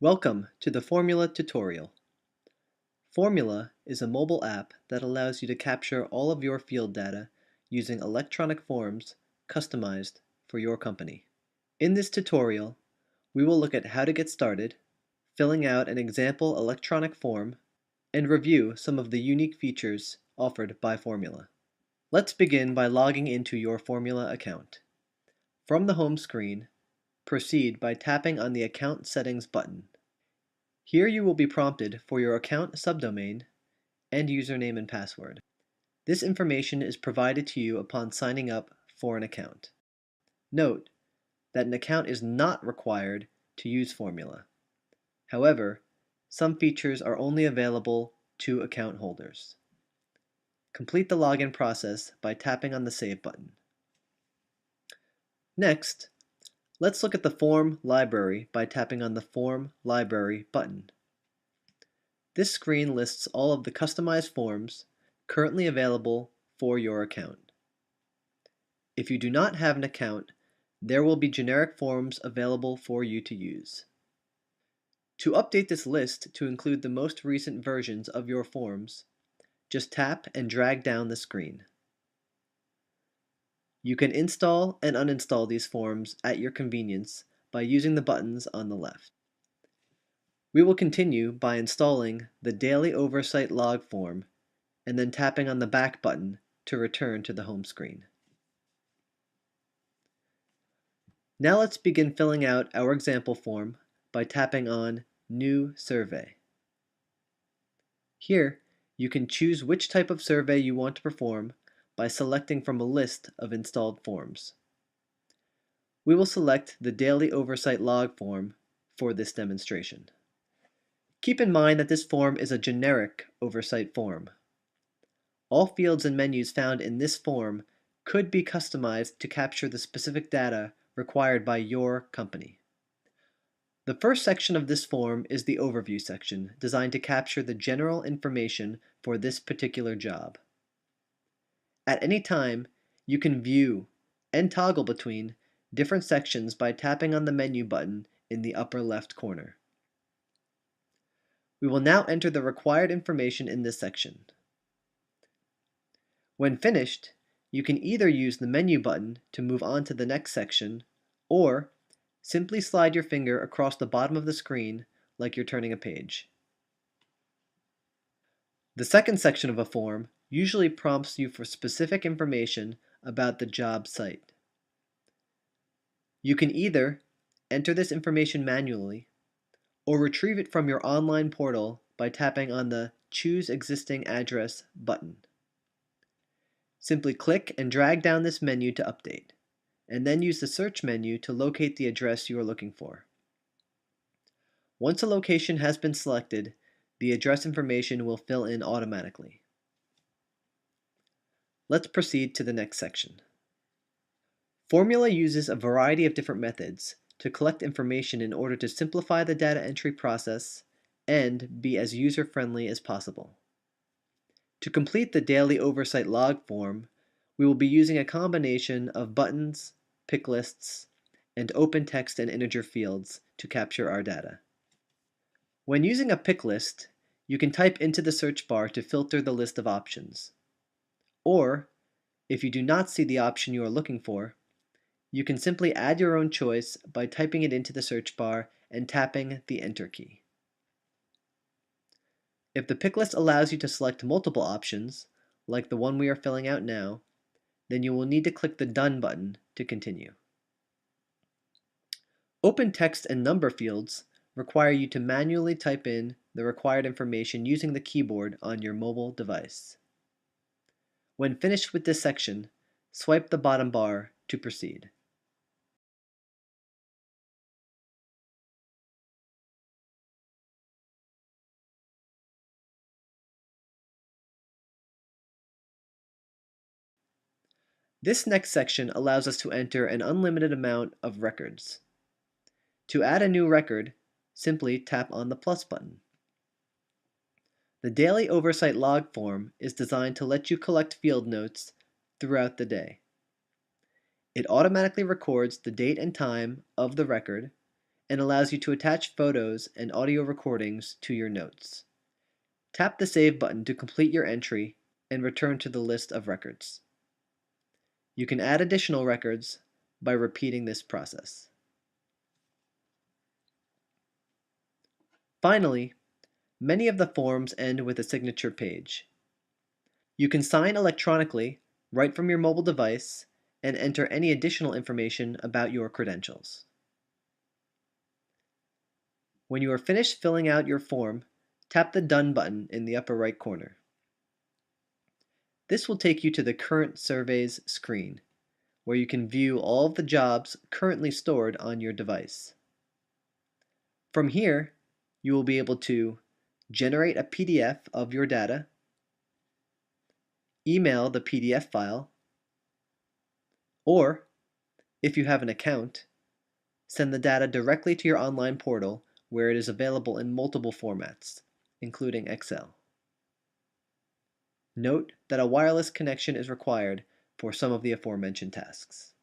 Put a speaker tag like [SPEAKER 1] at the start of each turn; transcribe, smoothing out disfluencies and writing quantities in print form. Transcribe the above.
[SPEAKER 1] Welcome to the Formyula tutorial. Formyula is a mobile app that allows you to capture all of your field data using electronic forms customized for your company. In this tutorial, we will look at how to get started, filling out an example electronic form, and review some of the unique features offered by Formyula. Let's begin by logging into your Formyula account. From the home screen, proceed by tapping on the Account Settings button. Here you will be prompted for your account subdomain and username and password. This information is provided to you upon signing up for an account. Note that an account is not required to use Formyula. However, some features are only available to account holders. Complete the login process by tapping on the Save button. Next, let's look at the form library by tapping on the Form Library button. This screen lists all of the customized forms currently available for your account. If you do not have an account, there will be generic forms available for you to use. To update this list to include the most recent versions of your forms, just tap and drag down the screen. You can install and uninstall these forms at your convenience by using the buttons on the left. We will continue by installing the Daily Oversight Log form and then tapping on the back button to return to the home screen. Now let's begin filling out our example form by tapping on New Survey. Here, you can choose which type of survey you want to perform by selecting from a list of installed forms. We will select the Daily Oversight Log form for this demonstration. Keep in mind that this form is a generic oversight form. All fields and menus found in this form could be customized to capture the specific data required by your company. The first section of this form is the Overview section, designed to capture the general information for this particular job. At any time, you can view and toggle between different sections by tapping on the menu button in the upper left corner. We will now enter the required information in this section. When finished, you can either use the menu button to move on to the next section, or simply slide your finger across the bottom of the screen like you're turning a page. The second section of a form usually prompts you for specific information about the job site. You can either enter this information manually or retrieve it from your online portal by tapping on the Choose Existing Address button. Simply click and drag down this menu to update, and then use the search menu to locate the address you are looking for. Once a location has been selected, the address information will fill in automatically. Let's proceed to the next section. Formyula uses a variety of different methods to collect information in order to simplify the data entry process and be as user-friendly as possible. To complete the Daily Oversight Log form, we will be using a combination of buttons, pick lists, and open text and integer fields to capture our data. When using a pick list, you can type into the search bar to filter the list of options. Or, if you do not see the option you are looking for, you can simply add your own choice by typing it into the search bar and tapping the Enter key. If the pick list allows you to select multiple options, like the one we are filling out now, then you will need to click the Done button to continue. Open text and number fields require you to manually type in the required information using the keyboard on your mobile device. When finished with this section, swipe the bottom bar to proceed. This next section allows us to enter an unlimited amount of records. To add a new record, simply tap on the plus button. The Daily Oversight Log form is designed to let you collect field notes throughout the day. It automatically records the date and time of the record and allows you to attach photos and audio recordings to your notes. Tap the Save button to complete your entry and return to the list of records. You can add additional records by repeating this process. Finally, many of the forms end with a signature page. You can sign electronically right from your mobile device and enter any additional information about your credentials. When you are finished filling out your form, tap the Done button in the upper right corner. This will take you to the Current Surveys screen, where you can view all of the jobs currently stored on your device. From here, you will be able to generate a PDF of your data, email the PDF file, or, if you have an account, send the data directly to your online portal where it is available in multiple formats, including Excel. Note that a wireless connection is required for some of the aforementioned tasks.